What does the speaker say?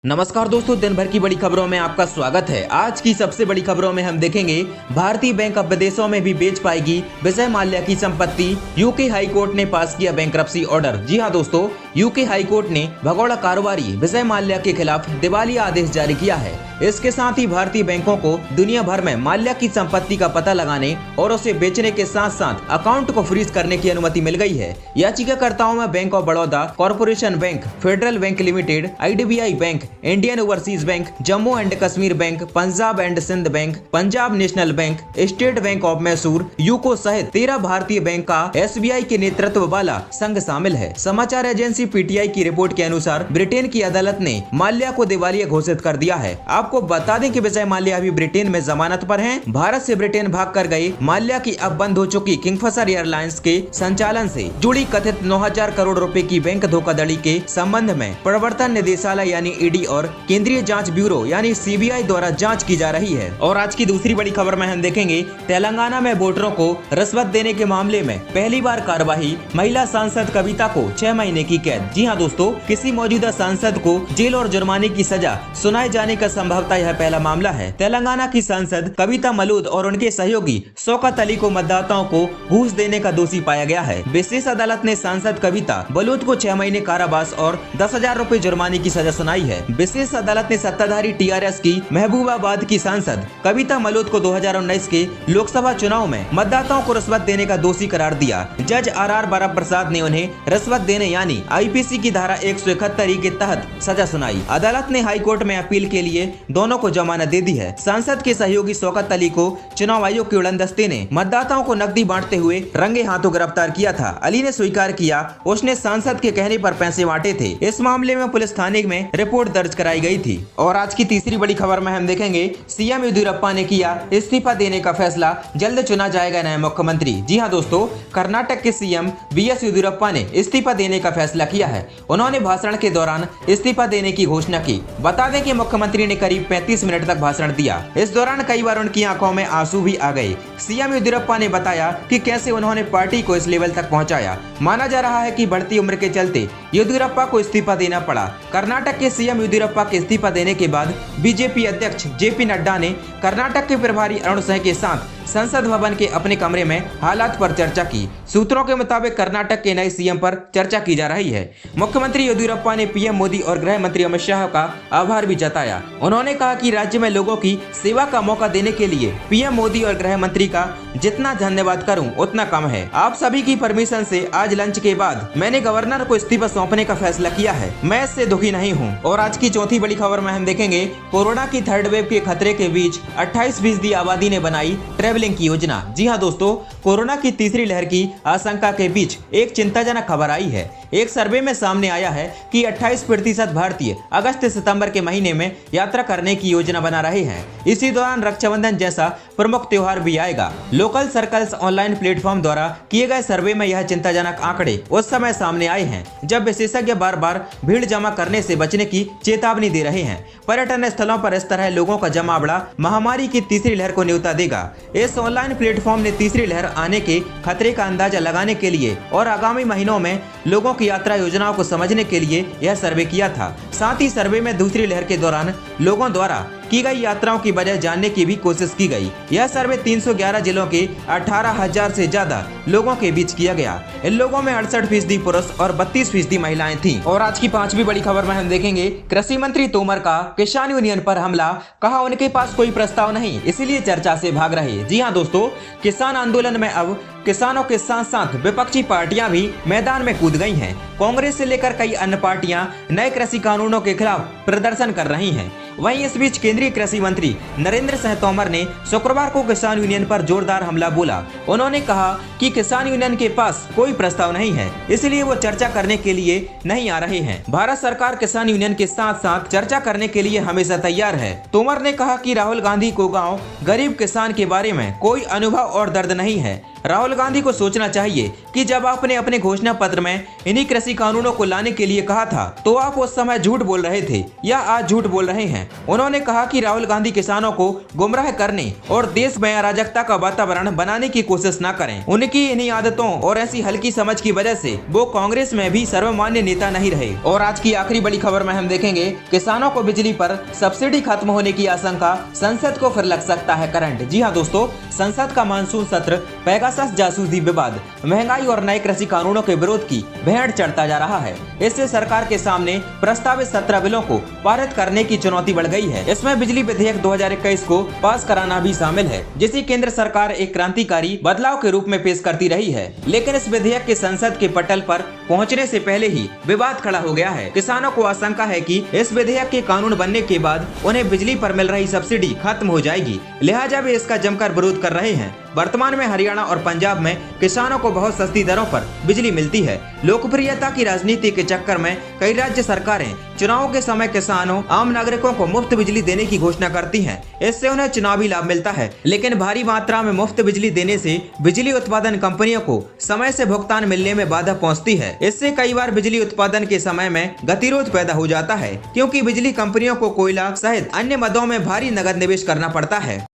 नमस्कार दोस्तों, दिन भर की बड़ी खबरों में आपका स्वागत है। आज की सबसे बड़ी खबरों में हम देखेंगे भारतीय बैंक अब विदेशों में भी बेच पाएगी विजय माल्या की संपत्ति। यूके हाई कोर्ट ने पास किया बैंक्रप्सी ऑर्डर। जी हां दोस्तों, यूके हाई कोर्ट ने भगोड़ा कारोबारी विजय माल्या के खिलाफ दिवालिया आदेश जारी किया है। इसके साथ ही भारतीय बैंकों को दुनिया भर में माल्या की संपत्ति का पता लगाने और उसे बेचने के साथ साथ अकाउंट को फ्रीज करने की अनुमति मिल गई है। याचिकाकर्ताओं में bank of Baroda, corporation bank, federal bank limited, IDBI bank, Indian overseas bank, Jammu and Kashmir bank, Punjab and Sindh bank, Punjab national bank, state bank of Mysore, UCO सहित 13 भारतीय बैंक का SBI के नेतृत्व वाला संघ शामिल है। समाचार एजेंसी PTI की रिपोर्ट के अनुसार ब्रिटेन की अदालत ने माल्या को दिवालिया घोषित कर दिया है। आपको बता दें कि विजय माल्या अभी ब्रिटेन में जमानत पर हैं। भारत से ब्रिटेन भाग कर गए माल्या की अब बंद हो चुकी किंगफिशर एयरलाइंस के संचालन से जुड़ी कथित 9,000 करोड़ रुपए की बैंक धोखाधड़ी के संबंध में प्रवर्तन निदेशालय यानी ED और केंद्रीय जांच ब्यूरो यानी CBI द्वारा जांच की जा रही है। और आज की दूसरी बड़ी खबर में हम देखेंगे तेलंगाना में वोटरों को रिश्वत देने के मामले में पहली बार कार्यवाही, महिला सांसद कविता को 6 महीने की कैद। जी हाँ दोस्तों, किसी मौजूदा सांसद को जेल और जुर्माने की सजा सुनाए जाने का संभवतः यह पहला मामला है। तेलंगाना की सांसद कविता मलूद और उनके सहयोगी शौकत अली को मतदाताओं को घूस देने का दोषी पाया गया है। विशेष अदालत ने सांसद कविता मलूद को 6 महीने कारावास और 10,000 रुपए जुर्माने की सजा सुनाई है। विशेष अदालत ने सत्ताधारी TRS की महबूबाबाद की सांसद कविता मलूद को 2019 के लोकसभा चुनाव में मतदाताओं को रिश्वत देने का दोषी करार दिया। जज RR बारा प्रसाद ने उन्हें रिश्वत देने यानी IPC की धारा 171 के तहत सजा सुनाई। अदालत ने हाई कोर्ट में अपील के लिए दोनों को जमानत दे दी है। सांसद के सहयोगी शौकत अली को चुनाव आयोग के उड़न दस्ते ने मतदाताओं को नकदी बांटते हुए रंगे हाथों गिरफ्तार किया था। अली ने स्वीकार किया उसने सांसद के कहने पर पैसे बांटे थे। इस मामले में पुलिस थाने में रिपोर्ट दर्ज कराई गई थी। और आज की तीसरी बड़ी खबर में हम देखेंगे CM येदियुरप्पा ने किया इस्तीफा देने का फैसला, जल्द चुना जाएगा नया मुख्यमंत्री। जी हाँ दोस्तों, कर्नाटक के CM BS येदियुरप्पा ने इस्तीफा देने का फैसला किया है। उन्होंने भाषण के दौरान इस्तीफा देने की घोषणा की। बता दें कि मुख्यमंत्री ने करीब 35 मिनट तक भाषण दिया। इस दौरान कई बार उनकी आंखों में आंसू भी आ गए। CM येदियुरप्पा ने बताया कि कैसे उन्होंने पार्टी को इस लेवल तक पहुंचाया। माना जा रहा है कि बढ़ती उम्र के चलते येदियुरप्पा को इस्तीफा देना पड़ा। कर्नाटक के CM येदियुरप्पा के इस्तीफा देने के बाद BJP अध्यक्ष JP नड्डा ने कर्नाटक के प्रभारी अरुण सिंह के साथ संसद भवन के अपने कमरे में हालात पर चर्चा की। सूत्रों के मुताबिक कर्नाटक के नए CM पर चर्चा की जा रही है। मुख्यमंत्री येदियुरप्पा ने PM मोदी और गृह मंत्री अमित शाह का आभार भी जताया। उन्होंने कहा कि राज्य में लोगों की सेवा का मौका देने के लिए PM मोदी और गृह मंत्री का जितना धन्यवाद करूं उतना कम है। आप सभी की परमिशन से आज लंच के बाद मैंने गवर्नर को इस्तीफा सौंपने का फैसला किया है। मैं इससे दुखी नहीं हूं। और आज की चौथी बड़ी खबर में हम देखेंगे कोरोना की थर्ड वेव के खतरे के बीच 28% आबादी ने बनाई ट्रैवलिंग की योजना। जी हाँ दोस्तों, कोरोना की तीसरी लहर की आशंका के बीच एक चिंताजनक खबर आई है। एक सर्वे में सामने आया है कि 28% भारतीय अगस्त सितंबर के महीने में यात्रा करने की योजना बना रहे हैं। इसी दौरान रक्षाबंधन जैसा प्रमुख त्योहार भी आएगा। लोकल सर्कल्स ऑनलाइन प्लेटफॉर्म द्वारा किए गए सर्वे में यह चिंताजनक आंकड़े उस समय सामने आए हैं जब विशेषज्ञ बार बार भीड़ जमा करने से बचने की चेतावनी दे रहे हैं। पर्यटन स्थलों पर इस तरह लोगों का जमावड़ा महामारी की तीसरी लहर को न्योता देगा। इस ऑनलाइन प्लेटफॉर्म ने तीसरी लहर आने के खतरे का अंदाजा लगाने के लिए और आगामी महीनों में लोगों की यात्रा योजनाओं को समझने के लिए यह सर्वे किया था। साथ ही सर्वे में दूसरी लहर के दौरान लोगों द्वारा की गई यात्राओं की वजह जानने की भी कोशिश की गई। यह सर्वे 311 जिलों के 18,000 से ज्यादा लोगों के बीच किया गया। इन लोगों में 68% पुरुष और 32% महिलाएं थीं। और आज की पांचवी बड़ी खबर में हम देखेंगे कृषि मंत्री तोमर का किसान यूनियन पर हमला, कहा उनके पास कोई प्रस्ताव नहीं इसलिए चर्चा से भाग रहे। जी हाँ दोस्तों, किसान आंदोलन में अब किसानों के साथ साथ विपक्षी पार्टियां भी मैदान में कूद गई हैं। कांग्रेस से लेकर कई अन्य पार्टियां नए कृषि कानूनों के खिलाफ प्रदर्शन कर रही हैं। वहीं इस बीच केंद्रीय कृषि मंत्री नरेंद्र सिंह तोमर ने शुक्रवार को किसान यूनियन पर जोरदार हमला बोला। उन्होंने कहा कि किसान यूनियन के पास कोई प्रस्ताव नहीं है, इसलिए वो चर्चा करने के लिए नहीं आ रहे हैं। भारत सरकार किसान यूनियन के साथ साथ चर्चा करने के लिए हमेशा तैयार है। तोमर ने कहा कि राहुल गांधी को गाँव गरीब किसान के बारे में कोई अनुभव और दर्द नहीं है। राहुल गांधी को सोचना चाहिए कि जब आपने अपने घोषणा पत्र में इन्हीं कृषि कानूनों को लाने के लिए कहा था तो आप उस समय झूठ बोल रहे थे या आज झूठ बोल रहे हैं। उन्होंने कहा कि राहुल गांधी किसानों को गुमराह करने और देश में अराजकता का वातावरण बनाने की कोशिश न करें। उनकी इन्हीं आदतों और ऐसी हल्की समझ की वजह से वो कांग्रेस में भी सर्वमान्य नेता नहीं रहे। और आज की आखिरी बड़ी खबर में हम देखेंगे किसानों को बिजली पर सब्सिडी खत्म होने की आशंका, संसद को फिर लग सकता है करंट। जी हाँ दोस्तों, संसद का मानसून सत्र, पेगासस जासूसी विवाद, महंगाई और नए कृषि कानूनों के विरोध की भेड़ चढ़ता जा रहा है। इससे सरकार के सामने प्रस्तावित 17 बिलों को पारित करने की चुनौती बढ़ गई है। इसमें बिजली विधेयक 2021 को पास कराना भी शामिल है, जिसे केंद्र सरकार एक क्रांतिकारी बदलाव के रूप में पेश करती रही है। लेकिन इस विधेयक के संसद के पटल पर पहुंचने से पहले ही विवाद खड़ा हो गया है। किसानों को आशंका है कि इस विधेयक के कानून बनने के बाद उन्हें बिजली पर मिल रही सब्सिडी खत्म हो जाएगी, लिहाजा वे इसका जमकर विरोध कर रहे हैं। वर्तमान में हरियाणा और पंजाब में किसानों को बहुत सस्ती दरों पर बिजली मिलती है। लोकप्रियता की राजनीति के चक्कर में कई राज्य सरकारें चुनावों के समय किसानों, आम नागरिकों को मुफ्त बिजली देने की घोषणा करती हैं। इससे उन्हें चुनावी लाभ मिलता है, लेकिन भारी मात्रा में मुफ्त बिजली देने से बिजली उत्पादन कंपनियों को समय से भुगतान मिलने में बाधा पहुंचती है। इससे कई बार बिजली उत्पादन के समय में गतिरोध पैदा हो जाता है, क्योंकि बिजली कंपनियों को कोयला सहित अन्य मदों में भारी नकद निवेश करना पड़ता है।